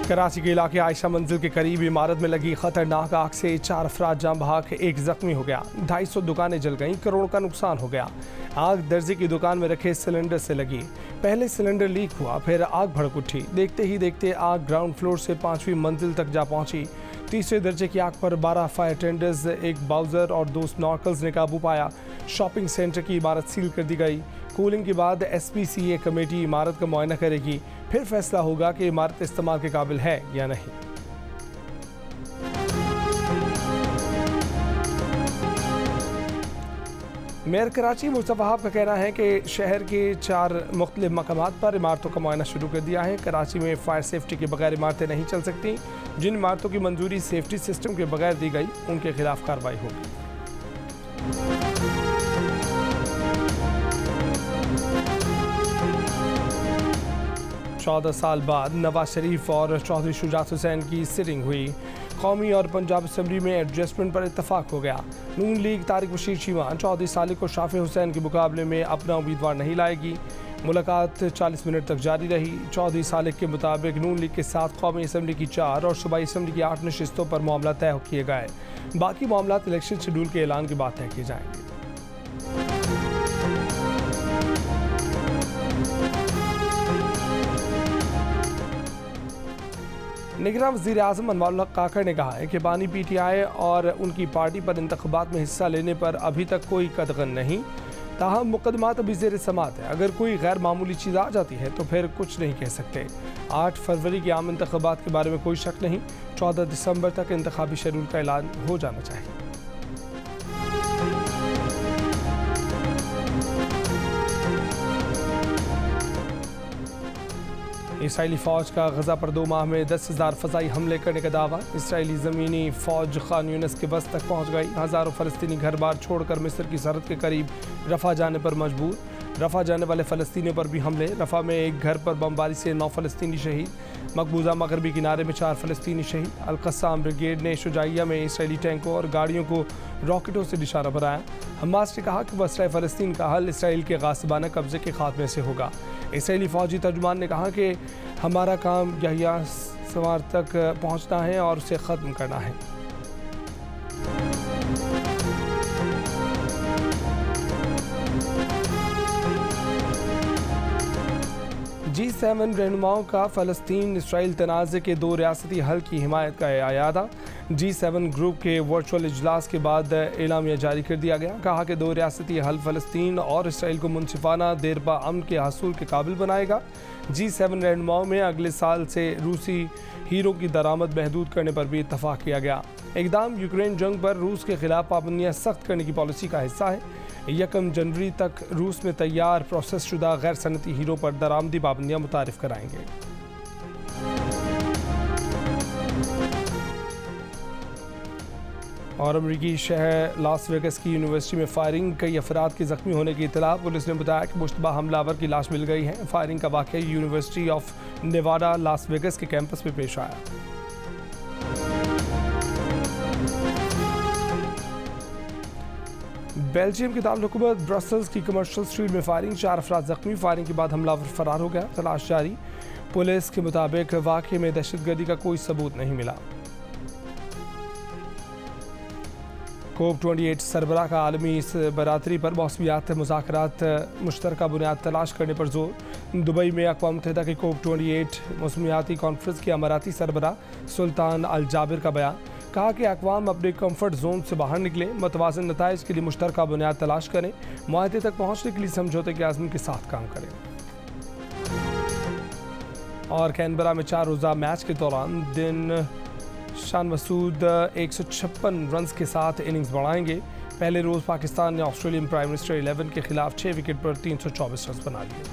कराची के इलाके आयशा मंजिल के करीब इमारत में लगी खतरनाक आग से 4 अफराद जान बहक, 1 जख्मी हो गया। 250 दुकानें जल गईं, करोड़ का नुकसान हो गया। आग दर्जे की दुकान में रखे सिलेंडर से लगी। पहले सिलेंडर लीक हुआ, फिर आग भड़क उठी। देखते ही देखते आग ग्राउंड फ्लोर से 5वीं मंजिल तक जा पहुंची। तीसरे दर्जे की आग पर 12 फायर टेंडर्स, 1 बाउजर और 2 स्नॉर्कल्स ने काबू पाया। शॉपिंग सेंटर की इमारत सील कर दी गई। कूलिंग के बाद SPCA कमेटी इमारत का मुआयना करेगी, फिर फैसला होगा कि इमारत इस्तेमाल के काबिल है या नहीं। मेयर कराची मुस्तफा वहाब का कहना है कि शहर के 4 मुख्तलिफ मकामात पर इमारतों का मुआयना शुरू कर दिया है। कराची में फायर सेफ्टी के बगैर इमारतें नहीं चल सकती। जिन इमारतों की मंजूरी सेफ्टी सिस्टम के बगैर दी गई, उनके खिलाफ कार्रवाई होगी। 14 साल बाद नवाज शरीफ और चौधरी शुजात हुसैन की सिटिंग हुई। कौमी और पंजाब असम्बली में एडजस्टमेंट पर इत्तफाक हो गया। नून लीग तारिक बशीर चीमा चौधरी सालिक और शाफी हुसैन के मुकाबले में अपना उम्मीदवार नहीं लाएगी। मुलाकात 40 मिनट तक जारी रही। चौधरी सालिक के मुताबिक नून लीग के साथ कौमी असम्बली की 4 और सूबाई असम्बली की 8 नशिस्तों पर मामला तय किए गए। बाकी मामला इलेक्शन शेड्यूल के ऐलान के बाद तय किए जाएंगे। निगरान वज़ीर आज़म अनवारुल हक काकड़ ने कहा है कि बानी PTI और उनकी पार्टी पर इंतख़ाबात में हिस्सा लेने पर अभी तक कोई कदगन नहीं। ताहम मुकदमात अभी ज़ेर समाअत है। अगर कोई गैर मामूली चीज़ आ जाती है तो फिर कुछ नहीं कह सकते। 8 फरवरी के आम इंतख़ाबात के बारे में कोई शक नहीं। 14 दिसंबर तक इंतख़ाबी शेड्यूल का ऐलान हो जाना चाहिए। इसराइली फ़ौज का गज़ा पर 2 माह में 10,000 फ़ज़ाई हमले करने का दावा। इसराइली ज़मीनी फ़ौज खान यूनिस के बस तक पहुँच गई। हज़ारों फ़लस्तीनी घर बार छोड़कर मिस्र की सरहद के करीब रफ़ा जाने पर मजबूर। रफ़ा जाने वाले फ़लस्तीनियों पर भी हमले। रफ़ा में एक घर पर बमबारी से 9 फ़लस्तीनी शहीद। मकबूजा मगरबी किनारे में 4 फ़लस्तीनी शहीद। अल-क़स्साम ब्रिगेड ने शुजाइया में इसराइली टैंकों और गाड़ियों को रॉकेटों से निशाना बनाया। हमास ने कहा कि मसला फ़लस्तीन का हल इसराइल के गासिबाना कब्ज़े के खात्मे से होगा। इसराइली फ़ौजी तर्जुमान ने कहा कि हमारा काम यहिया सवार तक पहुंचना है और उसे ख़त्म करना है। G7 रहनुमाओं का फ़लस्तीन इसराइल तनाज़े के 2 रियासती हल की हिमायत का अयादा। G7 ग्रुप के वर्चुअल इजलास के बाद एलामिया जारी कर दिया गया। कहा कि 2 रियासती हल फ़लस्तीन और इसराइल को मुनसिफाना देरपा अमन के हासिल के काबिल बनाएगा। G7 रहनुमाओं में अगले साल से रूसी हीरो की दरामद महदूद करने पर भी इत्तफाक किया गया। इक़दाम यूक्रेन जंग पर रूस के खिलाफ पाबंदियाँ सख्त करने की पॉलिसी का हिस्सा है। 1 जनवरी तक रूस में तैयार प्रोसेस शुदा गैर सनती हीरो पर दरामदी पाबंदियाँ मुतारिफ कराएंगे। और अमरीकी शहर लास वेगस की यूनिवर्सिटी में फायरिंग, कई अफराद के ज़ख्मी होने की इत्तला। पुलिस ने बताया कि मुश्तबा हमलावर की लाश मिल गई है। फायरिंग का वाक़या university of Nevada Las Vegas के कैंपस में पेश आया। बेल्जियम की दारुल-हुकूमत ब्रसल्स की कमर्शियल स्ट्रीट में फायरिंग, 4 अफराद ज़ख्मी। फायरिंग के बाद हमलावर फरार हो गया। तलाश जारी। पुलिस के मुताबिक वाक़े में दहशतगर्दी का कोई सबूत नहीं मिला। COP28 सरबराह का आलमी इस बरादरी पर मौसमियात मुज़ाकरात मुश्तरका बुनियाद तलाश करने पर जोर। दुबई में अक़वाम मुत्तहिदा की COP28 मौसमियाती कॉन्फ्रेंस के अमाराती सरबराह सुल्तान अल जाबिर का बयान। कहा कि अक़वाम अपने कम्फर्ट जोन से बाहर निकले, मुतवाज़िन नताइज के लिए मुश्तरका बुनियाद तलाश करें, मुआहदे तक पहुँचने के लिए समझौते के आज़म के साथ काम करें। और कैनबरा में 4 रोज़ा मैच के दौरान दिन शान मसूद 156 रन्स के साथ इनिंग्स बढ़ाएंगे। पहले रोज़ पाकिस्तान ने ऑस्ट्रेलियन प्राइम मिनिस्टर 11 के खिलाफ 6 विकेट पर 324 रन बना लिए।